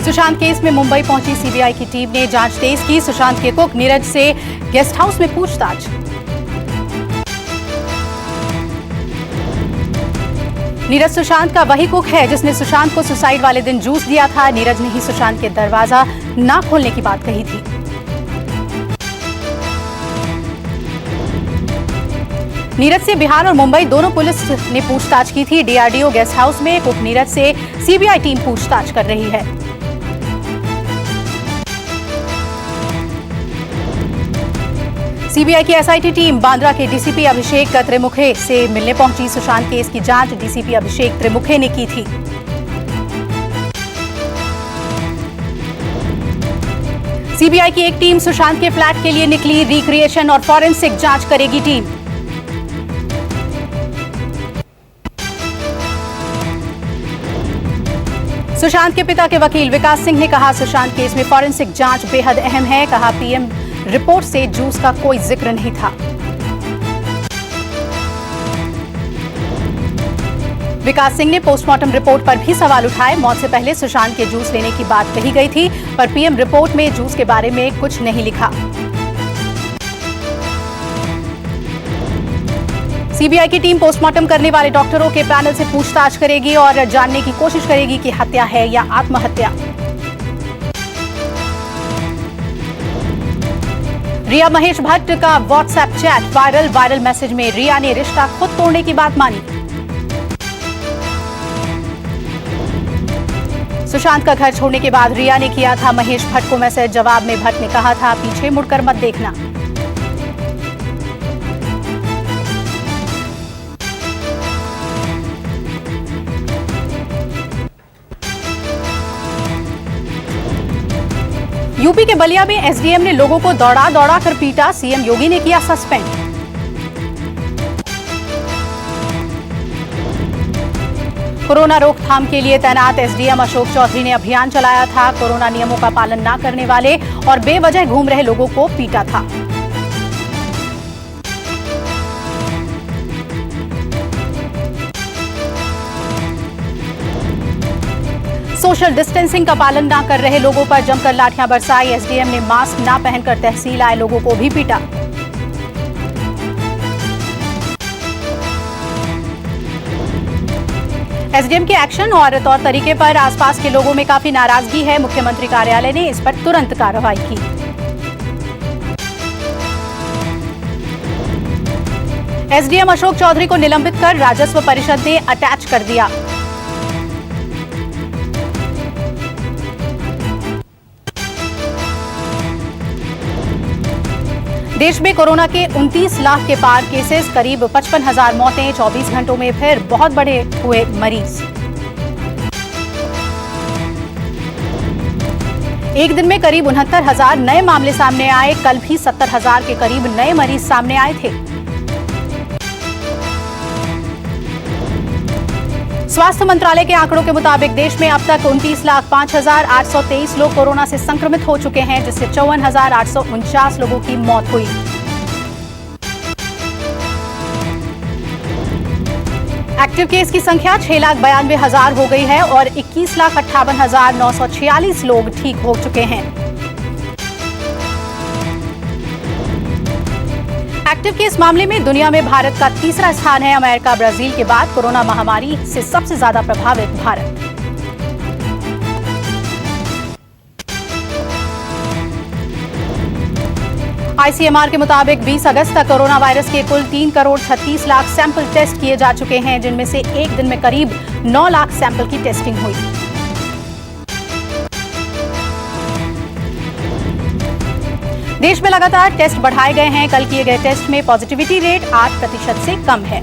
Sushant case में मुंबई पहुंची CBI की टीम ने जांच तेज की। सुशांत के कुक नीरज से गेस्ट हाउस में पूछताछ। नीरज सुशांत का वही कुक है जिसने सुशांत को सुसाइड वाले दिन जूस दिया था। नीरज ने ही सुशांत के दरवाजा ना खोलने की बात कही थी। नीरज से बिहार और मुंबई दोनों पुलिस ने पूछताछ की थी। डीआरडीओ गेस्ट हाउस में कुक नीरज से सीबीआई टीम पूछताछ कर रही है। सीबीआई की एसआईटी टीम बांद्रा के डीसीपी अभिषेक त्रिमुखे से मिलने पहुंची। सुशांत केस की जांच डीसीपी अभिषेक त्रिमुखे ने की थी। सीबीआई की एक टीम सुशांत के फ्लैट के लिए निकली। रिक्रिएशन और फॉरेंसिक जांच करेगी टीम। सुशांत के पिता के वकील विकास सिंह ने कहा, सुशांत केस में फॉरेंसिक जांच बेहद अहम है। कहा, पीएम रिपोर्ट से जूस का कोई जिक्र नहीं था। विकास सिंह ने पोस्टमार्टम रिपोर्ट पर भी सवाल उठाए। मौत से पहले सुशांत के जूस लेने की बात कही गई थी, पर पीएम रिपोर्ट में जूस के बारे में कुछ नहीं लिखा। सीबीआई की टीम पोस्टमार्टम करने वाले डॉक्टरों के पैनल से पूछताछ करेगी और जानने की कोशिश करेगी कि हत्या है या आत्महत्या। रिया महेश भट्ट का व्हाट्सएप चैट वायरल मैसेज में रिया ने रिश्ता खुद तोड़ने की बात मानी। सुशांत का घर छोड़ने के बाद रिया ने किया था महेश भट्ट को मैसेज। जवाब में भट्ट ने कहा था, पीछे मुड़कर मत देखना। यूपी के बलिया में एसडीएम ने लोगों को दौड़ा कर पीटा। सीएम योगी ने किया सस्पेंड। कोरोना रोकथाम के लिए तैनात एसडीएम अशोक चौधरी ने अभियान चलाया था। कोरोना नियमों का पालन न करने वाले और बेवजह घूम रहे लोगों को पीटा था। सोशल डिस्टेंसिंग का पालन न कर रहे लोगों पर जमकर लाठियां बरसाई। एसडीएम ने मास्क न पहनकर तहसील आए लोगों को भी पीटा। एसडीएम के एक्शन और तौर तरीके पर आसपास के लोगों में काफी नाराजगी है। मुख्यमंत्री कार्यालय ने इस पर तुरंत कार्रवाई की। एसडीएम अशोक चौधरी को निलंबित कर राजस्व परिषद ने अटैच कर दिया। देश में कोरोना के 29 लाख के पार केसेस, करीब 55,000 मौतें। 24 घंटों में फिर बहुत बढ़े हुए मरीज। एक दिन में करीब 69,000 नए मामले सामने आए। कल भी 70,000 के करीब नए मरीज सामने आए थे। स्वास्थ्य मंत्रालय के आंकड़ों के मुताबिक देश में अब तक 29,05,823 लोग कोरोना से संक्रमित हो चुके हैं, जिससे 54,849 लोगों की मौत हुई। एक्टिव केस की संख्या 6,92,000 हो गई है और 21,58,946 लोग ठीक हो चुके हैं। एक्टिव केस मामले में दुनिया में भारत का तीसरा स्थान है। अमेरिका, ब्राजील के बाद कोरोना महामारी से सबसे ज्यादा प्रभावित भारत। आईसीएमआर के मुताबिक 20 अगस्त तक कोरोना वायरस के कुल 3,36,00,000 सैंपल टेस्ट किए जा चुके हैं, जिनमें से एक दिन में करीब 9 लाख सैंपल की टेस्टिंग हुई। देश में लगातार टेस्ट बढ़ाए गए हैं। कल किए गए टेस्ट में पॉजिटिविटी रेट 8% से कम है।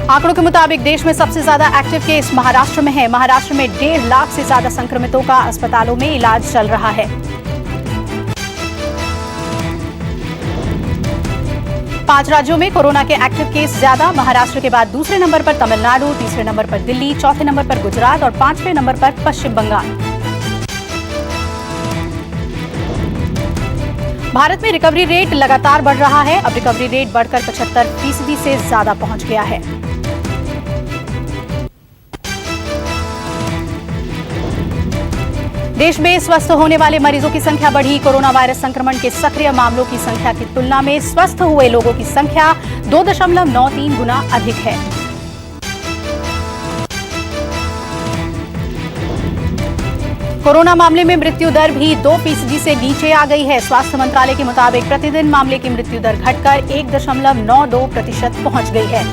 आंकड़ों के मुताबिक देश में सबसे ज्यादा एक्टिव केस महाराष्ट्र में है। महाराष्ट्र में 1.5 लाख से ज्यादा संक्रमितों का अस्पतालों में इलाज चल रहा है। 5 राज्यों में कोरोना के एक्टिव केस ज्यादा। महाराष्ट्र के बाद दूसरे नंबर पर तमिलनाडु, तीसरे नंबर पर दिल्ली, चौथे नंबर पर गुजरात और 5वें नंबर पर पश्चिम बंगाल। भारत में रिकवरी रेट लगातार बढ़ रहा है। अब रिकवरी रेट बढ़कर 75% से ज्यादा पहुंच गया है। देश में स्वस्थ होने वाले मरीजों की संख्या बढ़ी। कोरोना वायरस संक्रमण के सक्रिय मामलों की संख्या की तुलना में स्वस्थ हुए लोगों की संख्या 2.93 गुना अधिक है। कोरोना मामले में मृत्यु दर भी 2% से नीचे आ गई है। स्वास्थ्य मंत्रालय के मुताबिक प्रतिदिन मामले की मृत्यु दर घटकर 1.92% पहुंच गई है।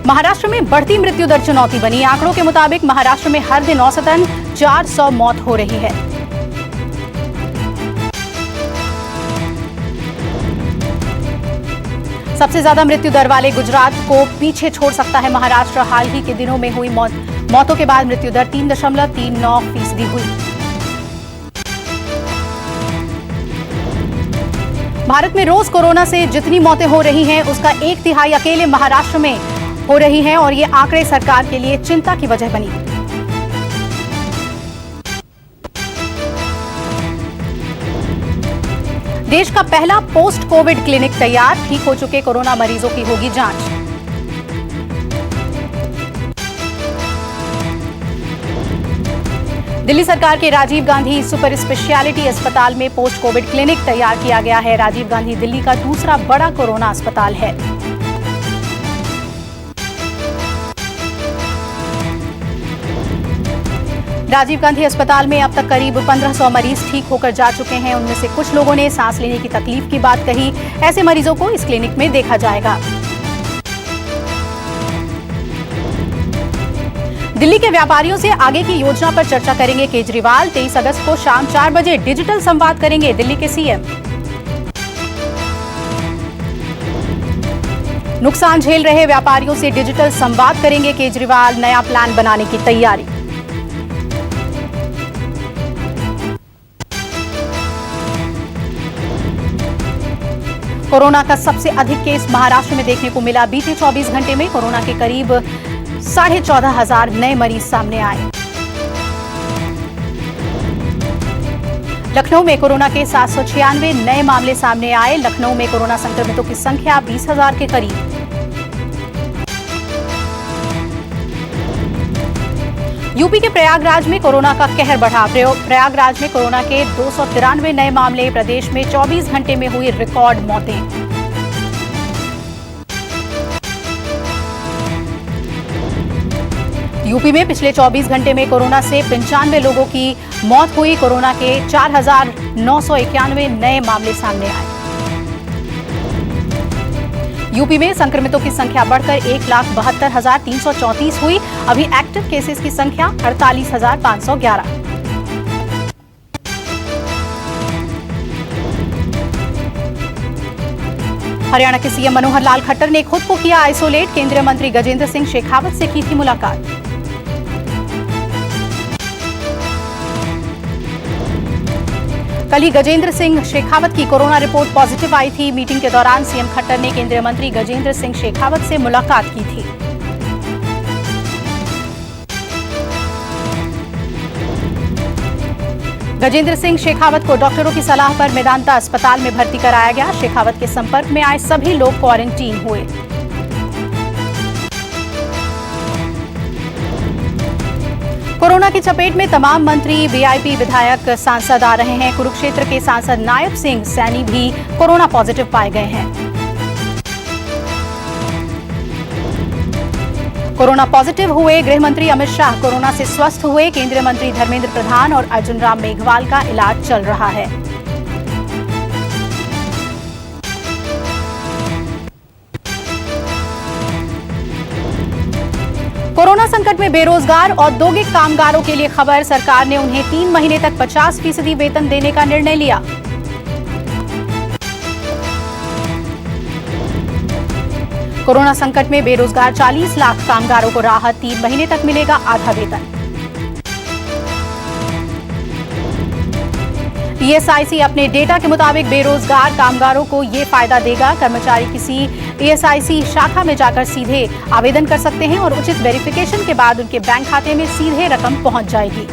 महाराष्ट्र में बढ़ती मृत्यु दर चुनौती बनी। आंकड़ों के मुताबिक महाराष्ट्र में हर दिन औसतन 400 मौत हो रही है। सबसे ज्यादा मृत्यु दर वाले गुजरात को पीछे छोड़ सकता है महाराष्ट्र। हाल ही के दिनों में हुई मौतों के बाद मृत्यु दर 3.39% हुई। भारत में रोज कोरोना से जितनी मौतें हो रही हैं, उसका 1/3 अकेले महाराष्ट्र में हो रही हैं और ये आंकड़े सरकार के लिए चिंता की वजह बनी। देश का पहला पोस्ट कोविड क्लिनिक तैयार। ठीक हो चुके कोरोना मरीजों की होगी जांच। दिल्ली सरकार के राजीव गांधी सुपर स्पेशलिटी अस्पताल में पोस्ट कोविड क्लिनिक तैयार किया गया है। राजीव गांधी दिल्ली का दूसरा बड़ा कोरोना अस्पताल है। राजीव गांधी अस्पताल में अब तक करीब 1500 मरीज ठीक होकर जा चुके हैं। उनमें से कुछ लोगों ने सांस लेने की तकलीफ की बात कही। ऐसे मरीजों को इस क्लिनिक में देखा जाएगा। दिल्ली के व्यापारियों से आगे की योजना पर चर्चा करेंगे केजरीवाल। 23 अगस्त को शाम 4 बजे डिजिटल संवाद करेंगे दिल्ली के सीएम। नुकसान झेल रहे व्यापारियों से डिजिटल संवाद करेंगे केजरीवाल। नया प्लान बनाने की तैयारी। कोरोना का सबसे अधिक केस महाराष्ट्र में देखने को मिला। बीते 24 घंटे में कोरोना के करीब 14,500 नए मरीज सामने आए। लखनऊ में कोरोना के 796 नए मामले सामने आए। लखनऊ में कोरोना संक्रमितों की संख्या 20,000 के करीब। यूपी के प्रयागराज में कोरोना का कहर बढ़ा। प्रयागराज में कोरोना के 293 नए मामले। प्रदेश में 24 घंटे में हुई रिकॉर्ड मौतें। यूपी में पिछले 24 घंटे में कोरोना से 95 लोगों की मौत हुई। कोरोना के 4,991 नए मामले सामने आए। यूपी में संक्रमितों की संख्या बढ़कर 1,72,334 हुई। अभी एक्टिव केसेस की संख्या 48,511। हरियाणा के सीएम मनोहर लाल खट्टर ने खुद को किया आइसोलेट। केंद्रीय मंत्री गजेंद्र सिंह शेखावत से की थी मुलाकात। कल ही गजेंद्र सिंह शेखावत की कोरोना रिपोर्ट पॉजिटिव आई थी। मीटिंग के दौरान सीएम खट्टर ने केंद्रीय मंत्री गजेंद्र सिंह शेखावत से मुलाकात की थी। गजेंद्र सिंह शेखावत को डॉक्टरों की सलाह पर मेदांता अस्पताल में भर्ती कराया गया। शेखावत के संपर्क में आए सभी लोग क्वारंटीन हुए। कोरोना की चपेट में तमाम मंत्री, वीआईपी, विधायक, सांसद आ रहे हैं। कुरुक्षेत्र के सांसद नायब सिंह सैनी भी कोरोना पॉजिटिव पाए गए हैं। कोरोना पॉजिटिव हुए गृह मंत्री अमित शाह कोरोना से स्वस्थ हुए। केंद्रीय मंत्री धर्मेंद्र प्रधान और अर्जुन राम मेघवाल का इलाज चल रहा है। कोरोना संकट में बेरोजगार औद्योगिक कामगारों के लिए खबर। सरकार ने उन्हें 3 महीने तक 50% वेतन देने का निर्णय लिया। कोरोना संकट में बेरोजगार 40 लाख कामगारों को राहत। 3 महीने तक मिलेगा आधा वेतन। ईएसआईसी अपने डेटा के मुताबिक बेरोजगार कामगारों को ये फायदा देगा। कर्मचारी किसी ईएसआईसी शाखा में जाकर सीधे आवेदन कर सकते हैं और उचित वेरिफिकेशन के बाद उनके बैंक खाते में सीधे रकम पहुंच जाएगी।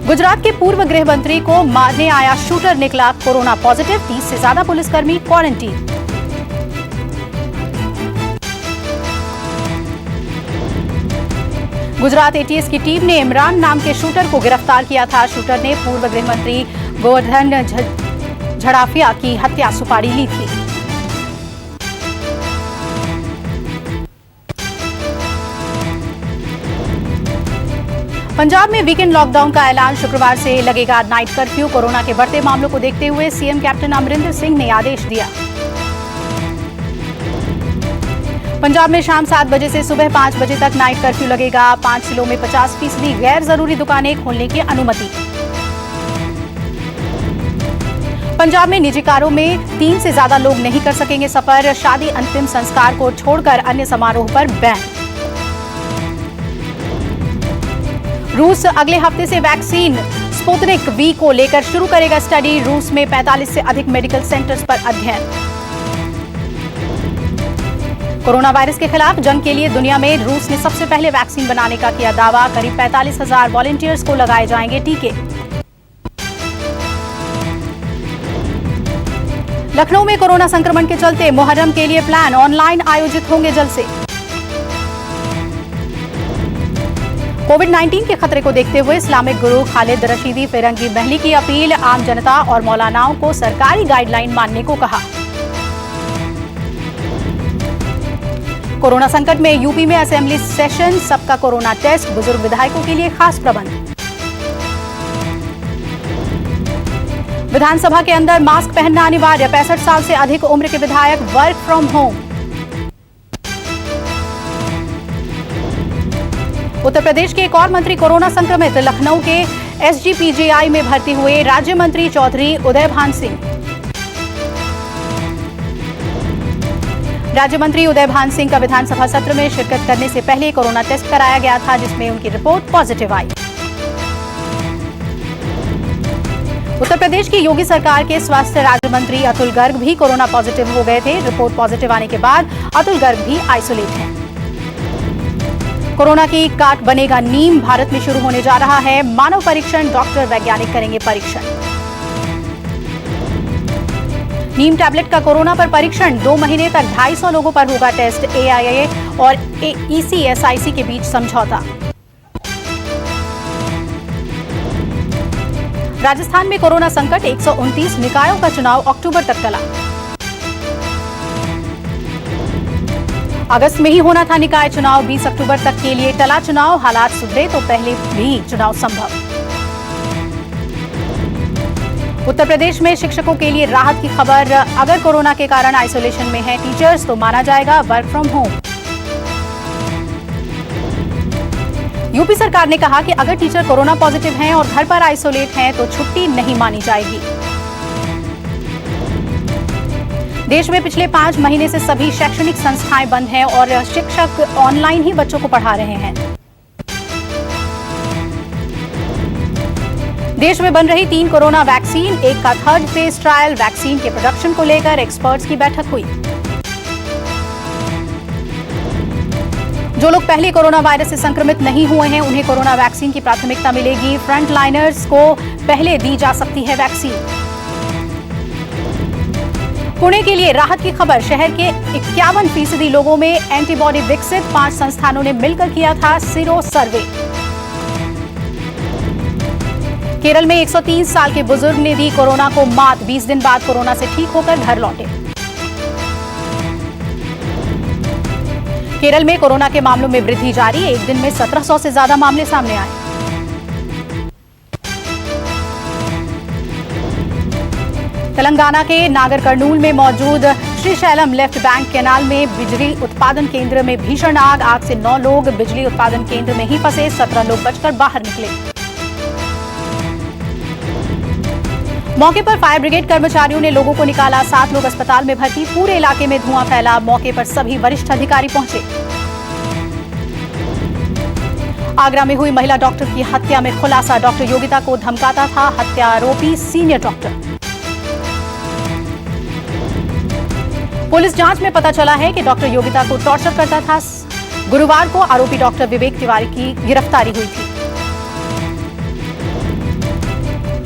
गुजरात के पूर्व गृह मंत्री को मारने आया शूटर निकला कोरोना पॉजिटिव। 30 से ज्यादा पुलिसकर्मी क्वारंटीन। गुजरात एटीएस की टीम ने इमरान नाम के शूटर को गिरफ्तार किया था। शूटर ने पूर्व गृह मंत्री गोवर्धन झड़ाफिया की हत्या सुपारी ली थी। पंजाब में वीकेंड लॉकडाउन का ऐलान, शुक्रवार से लगेगा नाइट कर्फ्यू। कोरोना के बढ़ते मामलों को देखते हुए सीएम कैप्टन अमरिंदर सिंह ने आदेश दिया। पंजाब में शाम 7 बजे से सुबह 5 बजे तक नाइट कर्फ्यू लगेगा। 5 जिलों में 50% गैर जरूरी दुकानें खोलने की अनुमति। पंजाब में निजी कारों में 3 से ज्यादा लोग नहीं कर सकेंगे सफर। शादी, अंतिम संस्कार को छोड़कर अन्य समारोह पर बैन। रूस अगले हफ्ते से वैक्सीन स्पुतनिक वी को लेकर शुरू करेगा स्टडी। रूस में 45 से अधिक मेडिकल सेंटर्स पर अध्ययन। कोरोना वायरस के खिलाफ जंग के लिए दुनिया में रूस ने सबसे पहले वैक्सीन बनाने का किया दावा। करीब 45,000 वॉलंटियर्स को लगाए जाएंगे टीके। लखनऊ में कोरोना संक्रमण के चलते मुहर्रम के लिए प्लान ऑनलाइन आयोजित होंगे जल्द से। कोविड-19 के खतरे को देखते हुए इस्लामिक गुरु खालिद रशीदी फिरंगी महली की अपील, आम जनता और मौलानाओं को सरकारी गाइडलाइन मानने को कहा। कोरोना संकट में यूपी में असेंबली सेशन, सबका कोरोना टेस्ट, बुजुर्ग विधायकों के लिए खास प्रबंध। विधानसभा के अंदर मास्क पहनना अनिवार्य, 65 साल से अधिक उम्र के विधायक work from home. Uttar Pradesh के एक और मंत्री कोरोना संक्रमित, लखनऊ के एसजीपीजीआई में भर्ती हुए राज्य मंत्री चौधरी उदयभान सिंह। राज्य मंत्री उदयभान सिंह का विधानसभा सत्र में शिरकत करने से पहले कोरोना टेस्ट कराया गया था, जिसमें उनकी रिपोर्ट पॉजिटिव आई। उत्तर प्रदेश की योगी सरकार के स्वास्थ्य राज्य मंत्री अतुल गर्ग भी कोरोना पॉजिटिव हो गए थे। रिपोर्ट पॉजिटिव आने के बाद अतुल गर्ग भी आइसोलेट हैं। कोरोना की काट बनेगा नीम, भारत में शुरू होने जा रहा है मानव परीक्षण। डॉक्टर वैज्ञानिक करेंगे परीक्षण। नीम टैबलेट का कोरोना पर परीक्षण, 2 महीने तक 250 लोगों पर होगा टेस्ट। एआईए और ईसीएसआईसी के बीच समझौता। राजस्थान में कोरोना संकट, 129 निकायों का चुनाव अक्टूबर तक टला। अगस्त में ही होना था निकाय चुनाव, 20 अक्टूबर तक के लिए टला चुनाव। हालात सुधरे तो पहले भी चुनाव संभव। उत्तर प्रदेश में शिक्षकों के लिए राहत की खबर, अगर कोरोना के कारण आइसोलेशन में हैं टीचर्स तो माना जाएगा वर्क फ्रॉम होम। यूपी सरकार ने कहा कि अगर टीचर कोरोना पॉजिटिव हैं और घर पर आइसोलेट हैं तो छुट्टी नहीं मानी जाएगी। देश में पिछले 5 महीने से सभी शैक्षणिक संस्थाएं बंद हैं और शिक्षक ऑनलाइन ही बच्चों को पढ़ा रहे हैं। देश में बन रही 3 कोरोना वैक्सीन, एक का 3rd फेज ट्रायल। वैक्सीन के प्रोडक्शन को लेकर एक्सपर्ट्स की बैठक हुई। जो लोग पहले कोरोना वायरस से संक्रमित नहीं हुए हैं उन्हें कोरोना वैक्सीन की प्राथमिकता मिलेगी। फ्रंट लाइनर्स को पहले दी जा सकती है वैक्सीन। पुणे के लिए राहत की खबर, शहर के 51% लोगों में एंटीबॉडी विकसित। 5 संस्थानों ने मिलकर किया था सीरो सर्वे। केरल में 130 साल के बुजुर्ग ने दी कोरोना को मात, 20 दिन बाद कोरोना से ठीक होकर घर लौटे। केरल में कोरोना के मामलों में वृद्धि जारी, एक दिन में 1700 से ज्यादा मामले सामने आए। तेलंगाना के नागर कर्नूल में मौजूद श्रीशैलम लेफ्ट बैंक कैनाल में बिजली उत्पादन केंद्र में भीषण आग। आग से 9 लोग बिजली उत्पादन केंद्र में ही फंसे, 17 लोग बचकर बाहर निकले। मौके पर फायर ब्रिगेड कर्मचारियों ने लोगों को निकाला, 7 लोग अस्पताल में भर्ती। पूरे इलाके में धुआं फैला, मौके पर सभी वरिष्ठ अधिकारी पहुंचे। आगरा में हुई महिला डॉक्टर की हत्या में खुलासा, डॉक्टर योगिता को धमकाता था हत्या आरोपी सीनियर डॉक्टर। पुलिस जांच में पता चला है कि डॉक्टर योगिता को टॉर्चर करता था। गुरुवार को आरोपी डॉक्टर विवेक तिवारी की गिरफ्तारी हुई थी।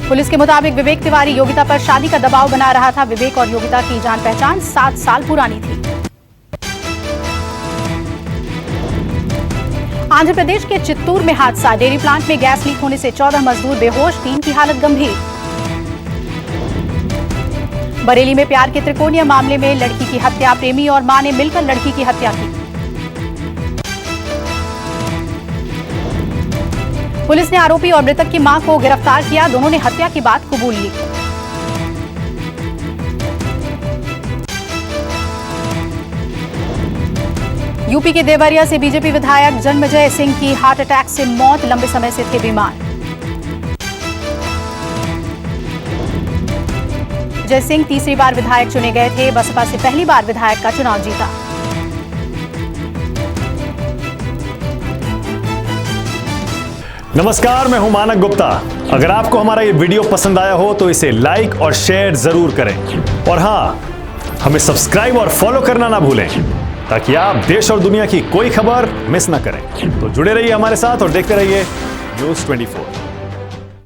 पुलिस के मुताबिक विवेक तिवारी योगिता पर शादी का दबाव बना रहा था। विवेक और योगिता की जान पहचान 7 साल पुरानी थी। आंध्र प्रदेश के चित्तूर में हादसा, डेयरी प्लांट में गैस लीक होने से 14 मजदूर बेहोश, 3 की हालत गंभीर। बरेली में प्यार के त्रिकोणीय मामले में लड़की की हत्या, प्रेमी और मां ने मिलकर लड़की की हत्या की। पुलिस ने आरोपी और मृतक की मां को गिरफ्तार किया, दोनों ने हत्या की बात कबूल ली। यूपी के देवरिया से बीजेपी विधायक जन्मेजय सिंह की हार्ट अटैक से मौत, लंबे समय से थे बीमार। जय सिंह तीसरी बार विधायक चुने गए थे, बसपा से पहली बार विधायक का चुनाव जीता। नमस्कार, मैं हूं मानक गुप्ता। अगर आपको हमारा ये वीडियो पसंद आया हो तो इसे लाइक और शेयर जरूर करें, और हां, हमें सब्सक्राइब और फॉलो करना ना भूलें ताकि आप देश और दुनिया की कोई खबर मिस ना करें। तो जुड़े रहिए हमारे साथ और देखते रहिए न्यूज़ 24।